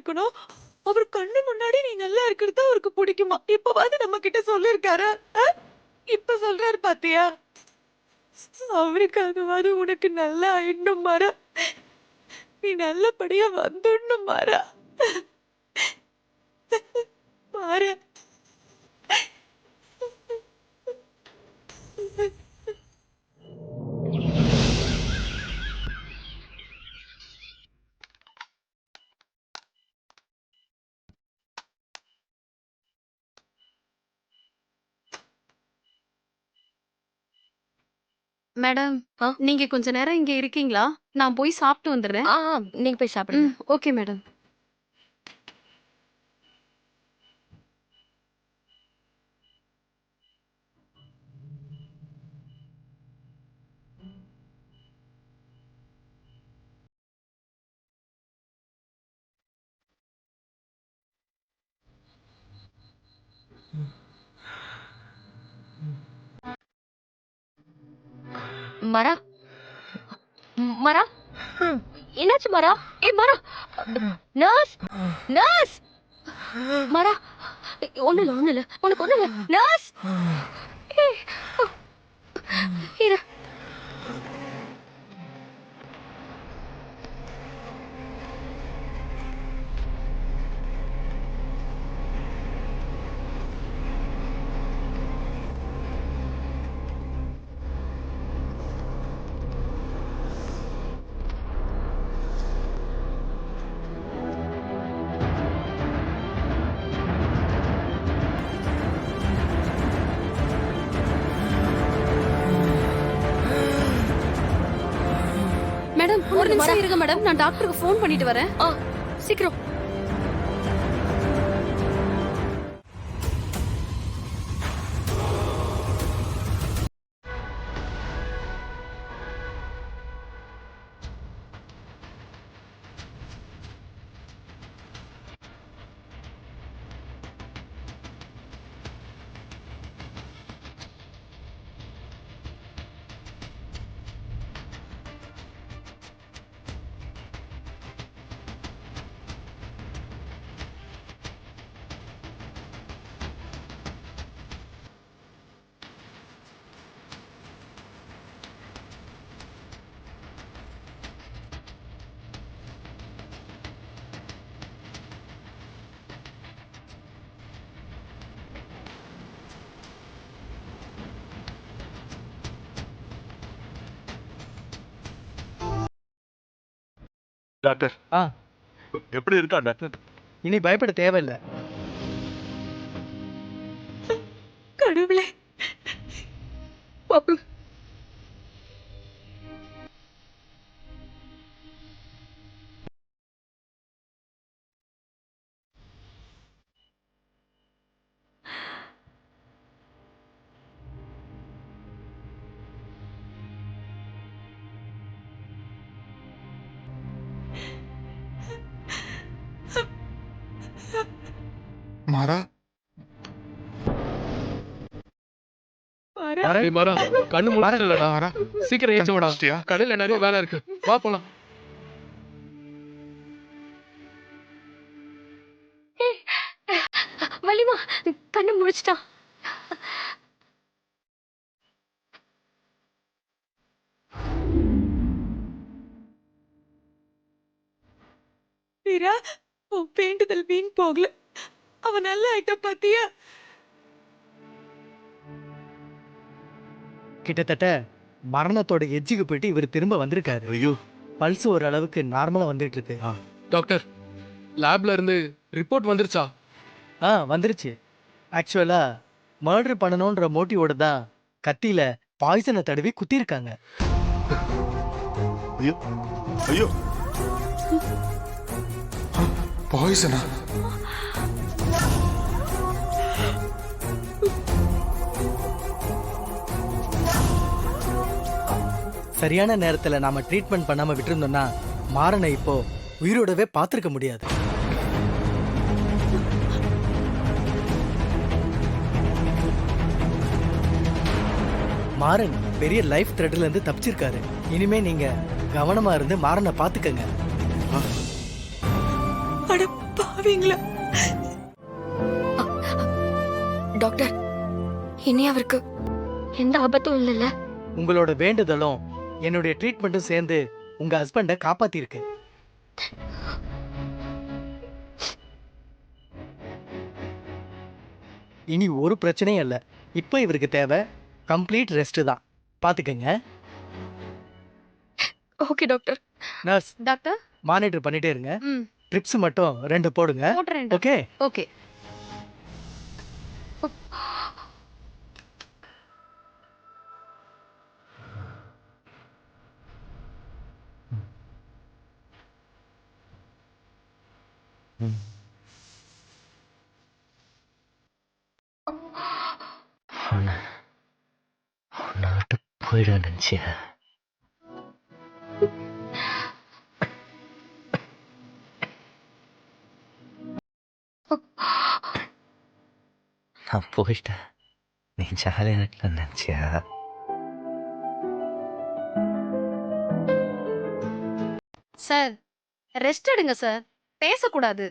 இருக்கணும். அவர் கண்ணு முன்னாடி நீ நல்லா இருக்கிறது அவருக்கு பிடிக்குமா? இப்பவாது நம்ம கிட்ட சொல்லிருக்காரா? இப்ப சொல்றாரு பாத்தியா? அவருக்காகவாது உனக்கு நல்லா ஆயிடணும் மாறா. நீ நல்லபடியா வந்துடணும் மாறா. மாறா. மேடம், ஆ நீங்க கொஞ்ச நேரம் இங்க இருக்கீங்களா? நான் போய் சாப்பிட்டு வந்துடுறேன். ஆ நீங்க போய் சாப்பிடுங்க. Okay madam. மரா மரா என்னாச்சு மரா? மரா, நர்ஸ் நர்ஸ் மரா, ஒண்ணு இல்ல உனக்கு ஒண்ணு இல்ல நர்ஸ். ஏய், இரு. மேடம், ஒரு நிமிஷம் இருங்க மேடம். நான் டாக்டருக்கு ஃபோன் பண்ணிட்டு வரேன். சீக்கிரம். டாக்டர், ஆ எப்படி இருக்கா டாக்டர்? இனி பயப்பட தேவையில்லை. கடவுளே, மாப்பிள்ளை. மாறா, மாறா. வரேன். ஏய் மாறா, கண்ணு முழிச்சிடலடா. மாறா, சீக்கிரம் ஏச்சு வாடா. முடிச்சிட்டியா? கடையில நிறைய வேலை இருக்கு. வா போலாம். வலிமா கண்ணு முழிச்சிட்டான். வீரா, உன் வேண்டுதல் வீண் போகல. அவன் நல்லா ஆயிட்ட பாத்தியா? கிட்டத்தட்ட மரணத்தோட எட்ஜுக்கு போயிட்டு இவர் திரும்ப வந்திருக்காரு. ஐயோ, பல்ஸ் ஓரளவுக்கு நார்மலா வந்துட்டு இருக்கு. டாக்டர், லேப்ல இருந்து ரிப்போர்ட் வந்துருச்சா? வந்துருச்சு. ஆக்சுவலா மர்டர் பண்ணணும்ன்ற மோட்டிவோட தான் கத்தியில பாய்சனை தடவி குத்திருக்காங்க. ஐயோ, ஐயோ, பாய்சனா? சரியான நேரத்துல நாம ட்ரீட்மெண்ட் பண்ணாம விட்டுருந்தோம்னா மாறனை இப்போ உயிரோடவே பார்த்திருக்க முடியாது. மாறன் பெரிய லைஃப் த்ரெட்ல இருந்து தப்பிச்சிருக்காரு. இனிமே நீங்க கவனமா இருந்து மாறனை பாத்துக்கங்க. அடப்பா, பாவீங்களா? டாக்டர் இனி அவருக்கு எந்த ஆபத்தும் இல்லைல்ல? உங்களோட வேண்டுதலும் என்னுடைய ட்ரீட்மெண்ட்டும் சேர்ந்து உங்க ஹஸ்பண்டை காப்பாத்திருக்கு. இனி ஒரு பிரச்சனையும் இல்லை. இப்போ இவருக்கு தேவை கம்ப்ளீட் ரெஸ்ட் தான். பாத்துக்கங்க. Okay doctor. Nurse, doctor monitor பண்ணிட்டே இருங்க. ம் ட்ரிப்ஸ் மட்டும் 2 போடுங்க. போட்டுறேன். ஓகே? ஓகே. உன்னை விட்டு போயிட நினைச்சிய. நான் போயிட்டேன், நீ ஜாலியாக இருக்க நினைச்சியா? சார் ரெஸ்ட் எடுங்க சார், பேசக்கூடாது.